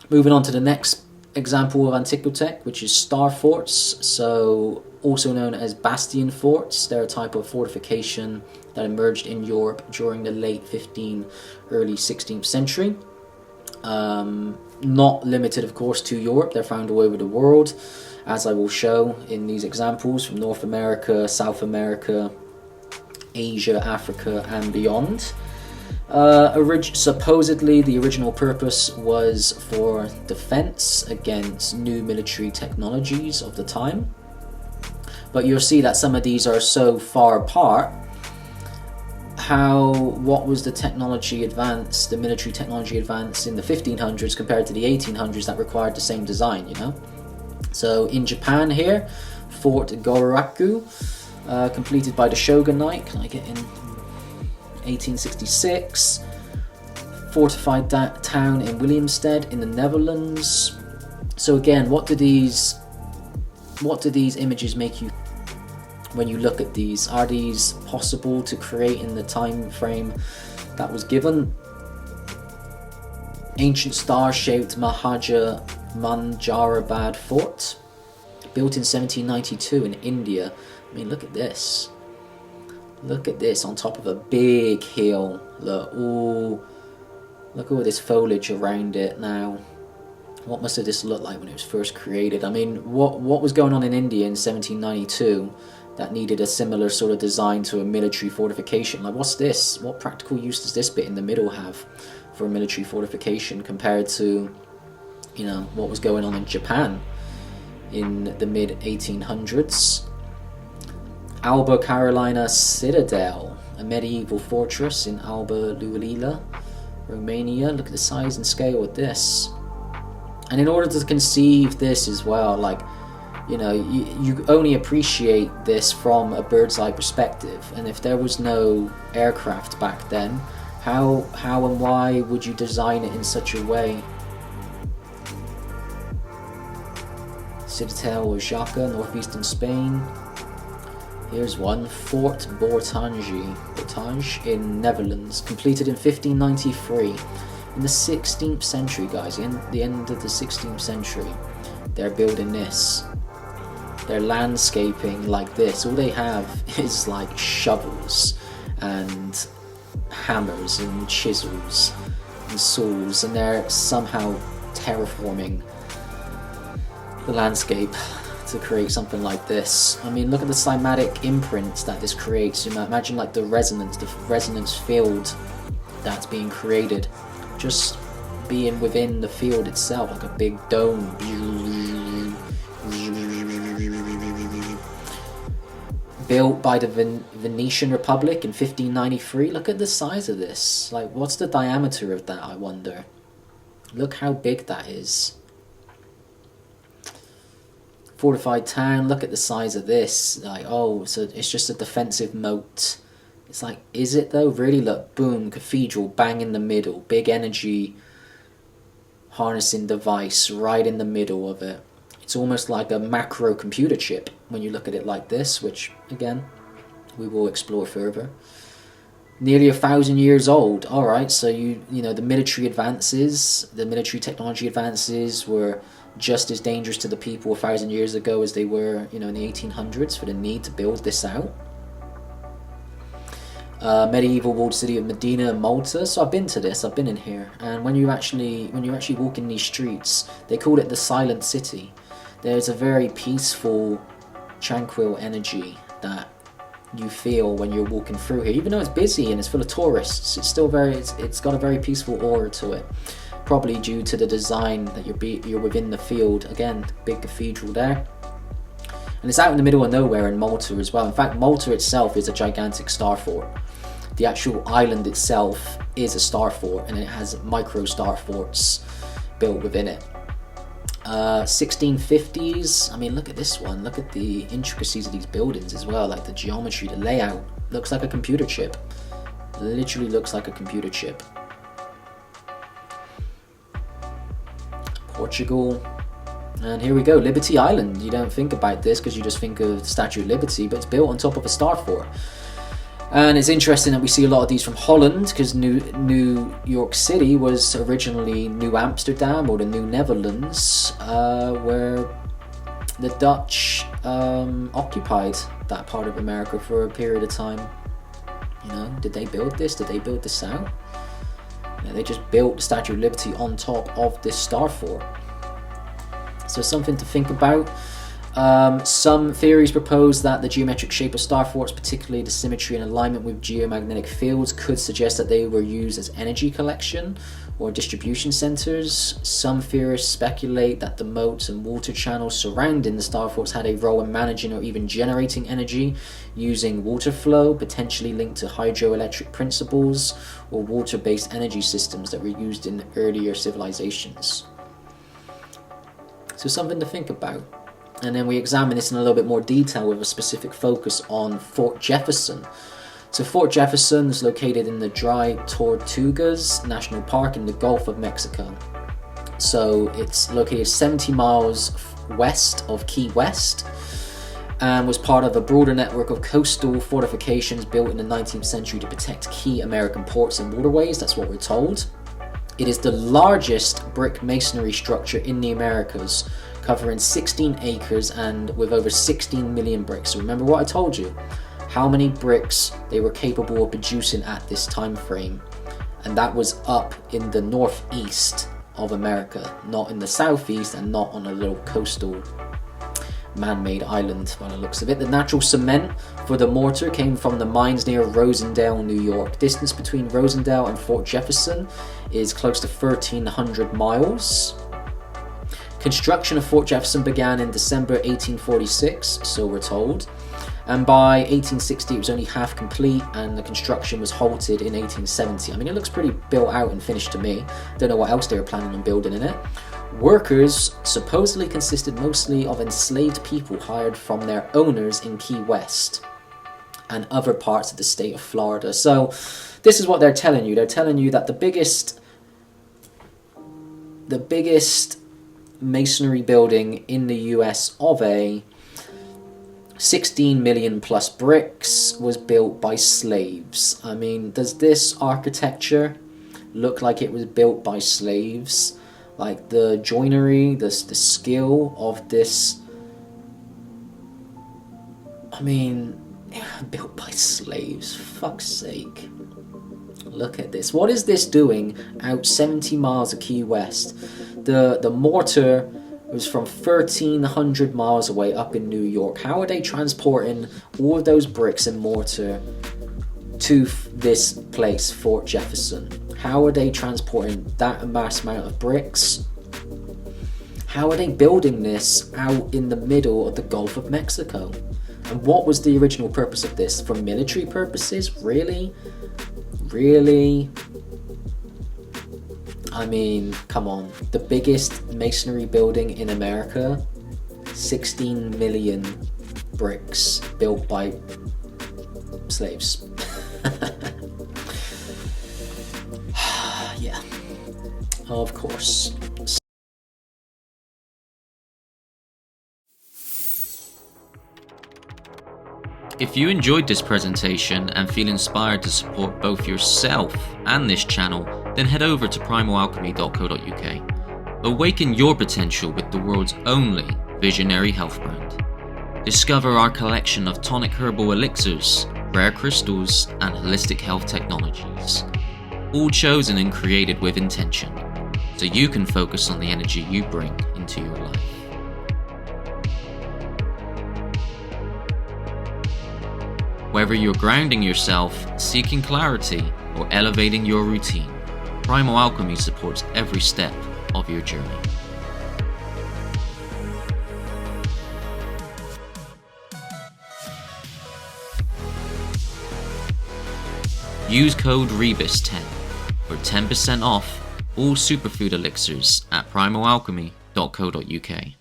Moving on to the next example of Antiquitech, which is star forts. So also known as bastion forts. They're a type of fortification that emerged in Europe during the late 15th, early 16th century. Not limited, of course, to Europe. They're found all over the world, as I will show in these examples, from North America, South America, Asia, Africa, and beyond. Supposedly the original purpose was for defense against new military technologies of the time, but you'll see that some of these are so far apart. What was the technology advance, the military technology advance in the 1500s compared to the 1800s that required the same design, you know? So in Japan here, Fort Goraku, completed by the shogunate, can I get in 1866. Fortified town in Willemstad in the Netherlands. So again, what do these images make you when you look at these? Are these possible to create in the time frame that was given? Ancient star-shaped Manjarabad fort, built in 1792 in India. I mean, look at this. Look at this, on top of a big hill. Look, ooh, look at all this foliage around it now. What must have this looked like when it was first created? I mean, what was going on in India in 1792 that needed a similar sort of design to a military fortification? Like, what's this? What practical use does this bit in the middle have for a military fortification compared to, you know, what was going on in Japan in the mid-1800s? Alba Carolina Citadel, a medieval fortress in Alba Lualila, Romania. Look at the size and scale of this. And in order to conceive this as well, like, you know, you only appreciate this from a bird's eye perspective. And if there was no aircraft back then, how and why would you design it in such a way? Citadel of Jaca, northeastern Spain. Here's one, Fort Bourtange in Netherlands, completed in 1593. In the 16th century, guys, in the end of the 16th century, they're building this. They're landscaping like this. All they have is like shovels and hammers and chisels and saws, and they're somehow terraforming the landscape to create something like this. I mean, look at the cymatic imprints that this creates. Imagine like the resonance field that's being created, just being within the field itself, like a big dome. Built by the Venetian Republic in 1593. Look at the size of this. Like, what's the diameter of that, I wonder? Look how big that is. Fortified town, look at the size of this. Like, oh, so it's just a defensive moat. It's like, is it though? Really, look, boom, cathedral, bang in the middle, big energy harnessing device right in the middle of it. It's almost like a macro computer chip when you look at it like this, which again we will explore further. Nearly 1,000 years old. All right, so you know the military advances, the military technology advances were just as dangerous to the people 1,000 years ago as they were, you know, in the 1800s, for the need to build this out. Medieval walled city of Medina and Malta. So I've been to this. I've been in here, and when you actually walk in these streets, they call it the Silent City. There's a very peaceful, tranquil energy that you feel when you're walking through here. Even though it's busy and it's full of tourists, it's still it's got a very peaceful aura to it. Probably due to the design that you're within the field. Again, big cathedral there. And it's out in the middle of nowhere in Malta as well. In fact, Malta itself is a gigantic star fort. The actual island itself is a star fort, and it has micro star forts built within it. 1650s, I mean, look at this one. Look at the intricacies of these buildings as well, like the geometry, the layout. Looks like a computer chip. Literally looks like a computer chip. Portugal. And here we go, Liberty Island. You don't think about this because you just think of the Statue of Liberty, but it's built on top of a star fort. And it's interesting that we see a lot of these from Holland, because New York City was originally New Amsterdam, or the New Netherlands, where the Dutch occupied that part of America for a period of time. You know, did they build this? Did they build this out? You know, they just built the Statue of Liberty on top of this star fort. So something to think about. Some theories propose that the geometric shape of star forts, particularly the symmetry and alignment with geomagnetic fields, could suggest that they were used as energy collection or distribution centers. Some theorists speculate that the moats and water channels surrounding the star forts had a role in managing or even generating energy using water flow, potentially linked to hydroelectric principles or water-based energy systems that were used in earlier civilizations. So something to think about. And then we examine this in a little bit more detail with a specific focus on Fort Jefferson. So Fort Jefferson is located in the Dry Tortugas National Park in the Gulf of Mexico. So it's located 70 miles west of Key West and was part of a broader network of coastal fortifications built in the 19th century to protect key American ports and waterways. That's what we're told. It is the largest brick masonry structure in the Americas, covering 16 acres and with over 16 million bricks. So remember what I told you, how many bricks they were capable of producing at this time frame. And that was up in the northeast of America, not in the southeast and not on a little coastal man-made island by the looks of it. The natural cement for the mortar came from the mines near Rosendale, New York. Distance between Rosendale and Fort Jefferson is close to 1,300 miles. Construction of Fort Jefferson began in December 1846, so we're told, and by 1860 it was only half complete and the construction was halted in 1870. I mean, it looks pretty built out and finished to me. Don't know what else they were planning on building in it. Workers supposedly consisted mostly of enslaved people hired from their owners in Key West and other parts of the state of Florida. So this is what they're telling you. They're telling you that the biggest masonry building in the US of a 16 million plus bricks was built by slaves. I mean, does this architecture look like it was built by slaves? Like the joinery, the skill of this, I mean, built by slaves, fuck's sake. Look at this. What is this doing out 70 miles of Key West? The mortar was from 1,300 miles away up in New York. How are they transporting all of those bricks and mortar to this place, Fort Jefferson? How are they transporting that mass amount of bricks? How are they building this out in the middle of the Gulf of Mexico? And what was the original purpose of this? For military purposes? Really? Really? I mean, come on. The biggest masonry building in America, 16 million bricks built by slaves. Yeah, of course. If you enjoyed this presentation and feel inspired to support both yourself and this channel, then head over to primalalchemy.co.uk. Awaken your potential with the world's only visionary health brand. Discover our collection of tonic herbal elixirs, rare crystals, and holistic health technologies. All chosen and created with intention, so you can focus on the energy you bring into your life. Whether you're grounding yourself, seeking clarity, or elevating your routine, Primal Alchemy supports every step of your journey. Use code REBUS10 for 10% off all superfood elixirs at primalalchemy.co.uk.